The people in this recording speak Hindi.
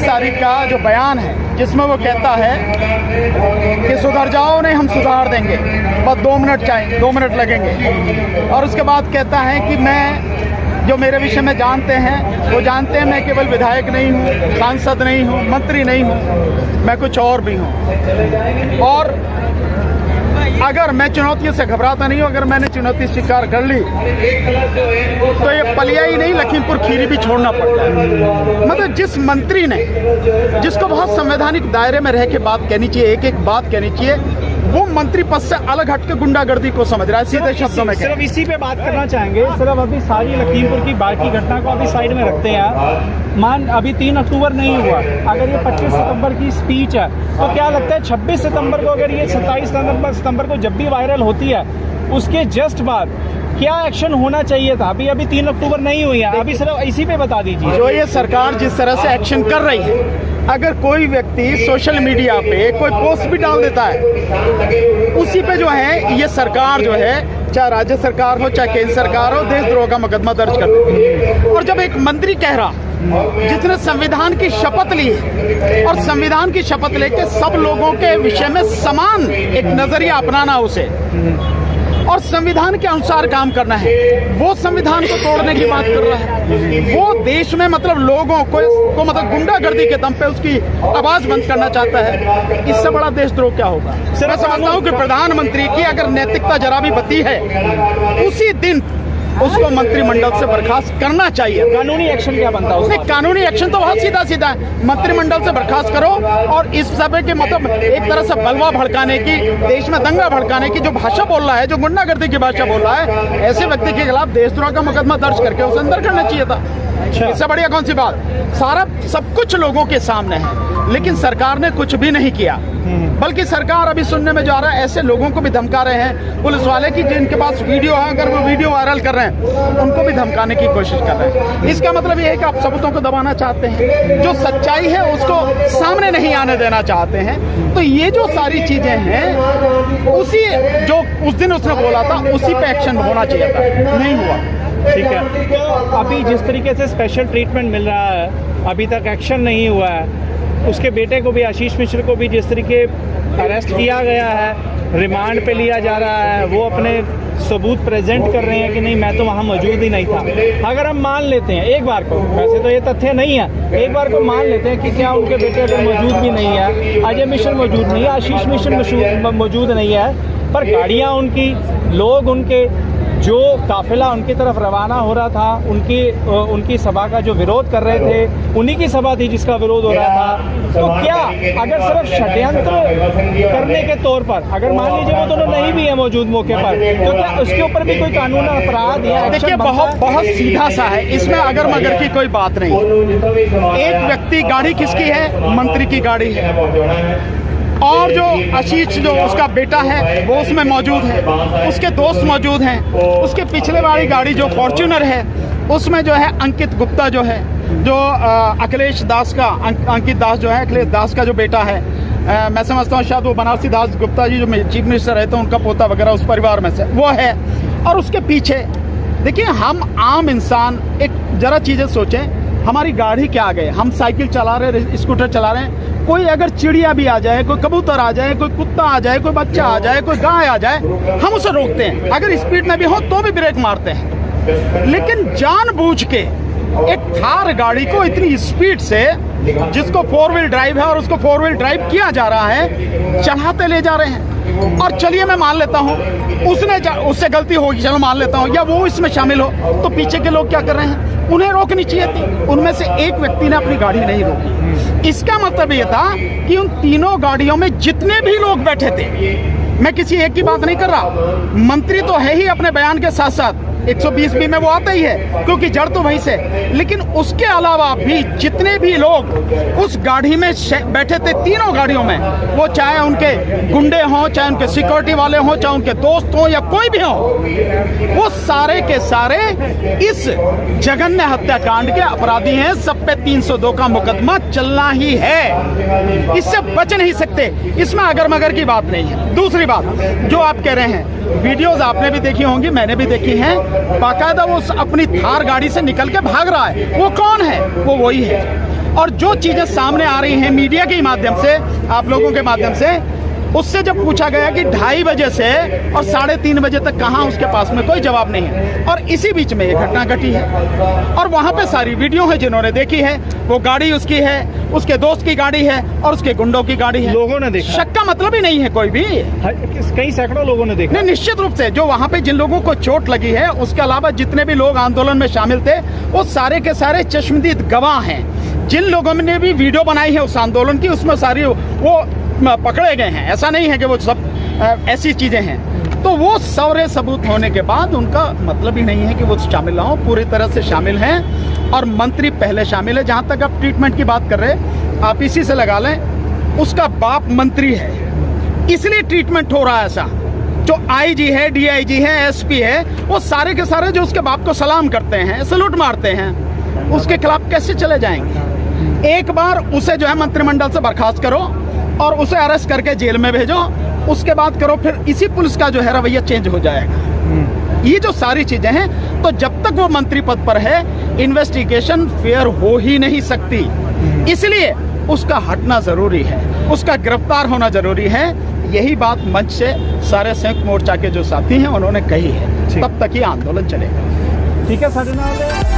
तारीख का जो बयान है जिसमें वो कहता है कि सुधर जाओ, नहीं हम सुधार देंगे, बस 2 मिनट चाहिए, 2 मिनट लगेंगे। और उसके बाद कहता है कि मैं, जो मेरे विषय में जानते हैं वो जानते हैं, मैं केवल विधायक नहीं हूँ, सांसद नहीं हूँ, मंत्री नहीं हूँ, मैं कुछ और भी हूँ। और अगर मैं चुनौतियों से घबराता नहीं हूँ, अगर मैंने चुनौती स्वीकार कर ली तो ये पलिया ही नहीं, लखीमपुर खीरी भी छोड़ना पड़ता है। मतलब जिस मंत्री ने, जिसको बहुत संवैधानिक दायरे में रह के बात कहनी चाहिए, एक एक बात कहनी चाहिए, वो मंत्री पद से अलग हट के गुंडागर्दी को समझ रहा है। सीधे शब्दों में सिर्फ इसी पे बात करना चाहेंगे। सिर्फ अभी सारी लखीमपुर की बाकी घटना को अभी साइड में रखते हैं। मान अभी 3 अक्टूबर नहीं हुआ, अगर ये 25 सितंबर की स्पीच है तो क्या लगता है 26 सितंबर को, अगर ये 27 सितंबर को जब भी वायरल होती है उसके जस्ट बाद क्या एक्शन होना चाहिए था? अभी 3 अक्टूबर नहीं हुई है, अभी सिर्फ इसी पे बता दीजिए। जो ये सरकार जिस तरह से एक्शन कर रही है, अगर कोई व्यक्ति सोशल मीडिया पे कोई पोस्ट भी डाल देता है, उसी पे जो है ये सरकार जो है, चाहे राज्य सरकार हो चाहे केंद्र सरकार हो, देशद्रोह का मुकदमा दर्ज कर देती है। और जब एक मंत्री कह रहा, जिसने संविधान की शपथ ली है और संविधान की शपथ लेके सब लोगों के विषय में समान एक नजरिया अपनाना उसे, और संविधान के अनुसार काम करना है, वो संविधान को तोड़ने की बात कर रहा है। वो देश में मतलब लोगों को मतलब गुंडागर्दी के दम पे उसकी आवाज बंद करना चाहता है। इससे बड़ा देशद्रोह क्या होगा? मैं समझता हूँ कि प्रधानमंत्री की अगर नैतिकता जरा भी बती है, उसी दिन उसको मंत्रिमंडल से बर्खास्त करना चाहिए। कानूनी एक्शन क्या बनता है उसमें? कानूनी एक्शन तो बहुत सीधा सीधा है, मंत्रिमंडल से बर्खास्त करो। और इस समय के मतलब एक तरह से बलवा भड़काने की, देश में दंगा भड़काने की जो भाषा बोल रहा है, जो गुंडागर्दी की भाषा बोल रहा है, ऐसे व्यक्ति के खिलाफ देशद्रोह का मुकदमा दर्ज करके उसे अंदर करना चाहिए था। इससे बढ़िया कौन सी बात? सारा सब कुछ लोगों के सामने है, लेकिन सरकार ने कुछ भी नहीं किया। बल्कि सरकार अभी सुनने में जा रहा है, ऐसे लोगों को भी धमका रहे हैं पुलिस वाले की जिनके पास वीडियो है, अगर वो वीडियो वायरल कर रहे हैं उनको भी धमकाने की कोशिश कर रहे हैं। इसका मतलब ये है कि आप सबूतों को दबाना चाहते हैं, जो सच्चाई है उसको सामने नहीं आने देना चाहते हैं। तो ये जो सारी चीजें हैं, उसी जो उस दिन उसने बोला था उसी पे एक्शन होना चाहिए था, नहीं हुआ। ठीक है, तो अभी जिस तरीके से स्पेशल ट्रीटमेंट मिल रहा है, अभी तक एक्शन नहीं हुआ है। उसके बेटे को भी, आशीष मिश्र को भी जिस तरीके अरेस्ट किया गया है, रिमांड पे लिया जा रहा है, वो अपने सबूत प्रेजेंट कर रहे हैं कि नहीं मैं तो वहाँ मौजूद ही नहीं था। अगर हम मान लेते हैं एक बार को, वैसे तो ये तथ्य नहीं है, एक बार को मान लेते हैं कि क्या उनके बेटे अगर मौजूद भी नहीं है, अजय मिश्र मौजूद नहीं है, आशीष मिश्र मौजूद नहीं है, पर गाड़ियाँ उनकी, लोग उनके, जो काफिला उनकी तरफ रवाना हो रहा था, उनकी सभा का जो विरोध कर रहे थे, उन्हीं की सभा थी जिसका विरोध हो रहा था। तो क्या अगर सिर्फ षड्यंत्र करने के तौर पर, अगर मान लीजिए वो दोनों नहीं भी है मौजूद मौके पर, तो क्या उसके ऊपर भी कोई कानूनी अपराध या? देखिए, बहुत सीधा सा है, इसमें अगर मगर की कोई बात नहीं। एक व्यक्ति, गाड़ी किसकी है? मंत्री की गाड़ी है, और जो आशीष जो उसका बेटा है वो उसमें मौजूद है, उसके दोस्त मौजूद हैं, उसके पिछले वाली गाड़ी जो फॉर्च्यूनर है उसमें जो है अंकित गुप्ता जो है, जो अखिलेश दास का, अंकित दास जो है अखिलेश दास का जो बेटा है, मैं समझता हूँ शायद वो बनारसी दास गुप्ता जी जो चीफ मिनिस्टर रहते हैं उनका पोता वगैरह उस परिवार में से वो है। और उसके पीछे देखिए, हम आम इंसान एक जरा चीज़ें सोचें, हमारी गाड़ी क्या आ गए, हम साइकिल चला रहे हैं, स्कूटर चला रहे हैं, कोई अगर चिड़िया भी आ जाए, कोई कबूतर आ जाए, कोई कुत्ता आ जाए, कोई बच्चा आ जाए, कोई गाय आ जाए, हम उसे रोकते हैं। अगर स्पीड में भी हो तो भी ब्रेक मारते हैं। लेकिन जानबूझ के एक थार गाड़ी को इतनी स्पीड से, जिसको 4 व्हील ड्राइव है और उसको 4 व्हील ड्राइव किया जा रहा है, चढ़ाते ले जा रहे हैं। और चलिए मैं मान लेता हूँ उससे गलती होगी, चलो मान लेता हूँ, या वो इसमें शामिल हो, तो पीछे के लोग क्या कर रहे हैं? उन्हें रोकनी चाहिए थी। उनमें से एक व्यक्ति ने अपनी गाड़ी नहीं रोकी। इसका मतलब ये था कि उन तीनों गाड़ियों में जितने भी लोग बैठे थे, मैं किसी एक की बात नहीं कर रहा, मंत्री तो है ही अपने बयान के साथ साथ, 120 भी में वो आता ही है क्योंकि जड़ तो वहीं से, लेकिन उसके अलावा भी जितने भी लोग उस गाड़ी में बैठे थे, तीनों गाड़ियों में, वो चाहे उनके गुंडे हों, चाहे उनके सिक्योरिटी वाले हों, चाहे उनके दोस्त हों या कोई भी हो, वो सारे के सारे इस जघन्य हत्याकांड के अपराधी हैं। सब पे 302 का मुकदमा चलना ही है, इससे बच नहीं सकते, इसमें अगर मगर की बात नहीं है। दूसरी बात जो आप कह रहे हैं, वीडियोस आपने भी देखी होंगी, मैंने भी देखी हैं, बाकायदा वो अपनी थार गाड़ी से निकल के भाग रहा है। वो कौन है? वो वही है। और जो चीजें सामने आ रही हैं मीडिया के माध्यम से, आप लोगों के माध्यम से, उससे जब पूछा गया कि 2:30 बजे से और 3:30 बजे तक कहाँ, उसके पास में कोई जवाब नहीं है। और इसी बीच में ये घटना घटी है और वहाँ पे सारी वीडियो है, जिन्होंने देखी है। वो गाड़ी उसकी है, उसके दोस्त की गाड़ी है और उसके गुंडों की गाड़ी है। लोगों ने देखा, शक का मतलब ही नहीं है कोई भी। कई सैकड़ों लोगों ने देखा। नहीं, निश्चित रूप से जो वहाँ पे जिन लोगों को चोट लगी है, उसके अलावा जितने भी लोग आंदोलन में शामिल थे, वो सारे के सारे चश्मदीद गवाह हैं। जिन लोगों ने भी वीडियो बनाई है उस आंदोलन की, उसमें सारी वो पकड़े गए हैं। ऐसा नहीं है कि वो सब ऐसी चीजें हैं। तो वो सारे सबूत होने के बाद उनका मतलब ही नहीं है कि वो शामिल ना हो, पूरी तरह से शामिल हैं। और मंत्री पहले शामिल है। जहां तक आप ट्रीटमेंट की बात कर रहे हैं, आप इसी से लगा लें, उसका बाप मंत्री है, इसलिए ट्रीटमेंट हो रहा है ऐसा। जो आईजी है, डीआईजी है, एसपी है, वो सारे के सारे जो उसके बाप को सलाम करते हैं, सैल्यूट मारते हैं, उसके खिलाफ कैसे चले जाएंगे? एक बार उसे जो है मंत्रिमंडल से बर्खास्त करो और उसे अरेस्ट करके जेल में भेजो, उसके बाद करो, फिर इसी पुलिस का जो है रवैया चेंज हो जाएगा। ये जो सारी चीजें हैं, तो जब तक वो मंत्री पद पर है, इन्वेस्टिगेशन फेयर हो ही नहीं सकती। इसलिए उसका हटना जरूरी है, उसका गिरफ्तार होना जरूरी है। यही बात मंच से सारे संयुक्त मोर्चा के जो साथी हैं उन्होंने कही है। तब तक ही आंदोलन चलेगा। ठीक है, साथ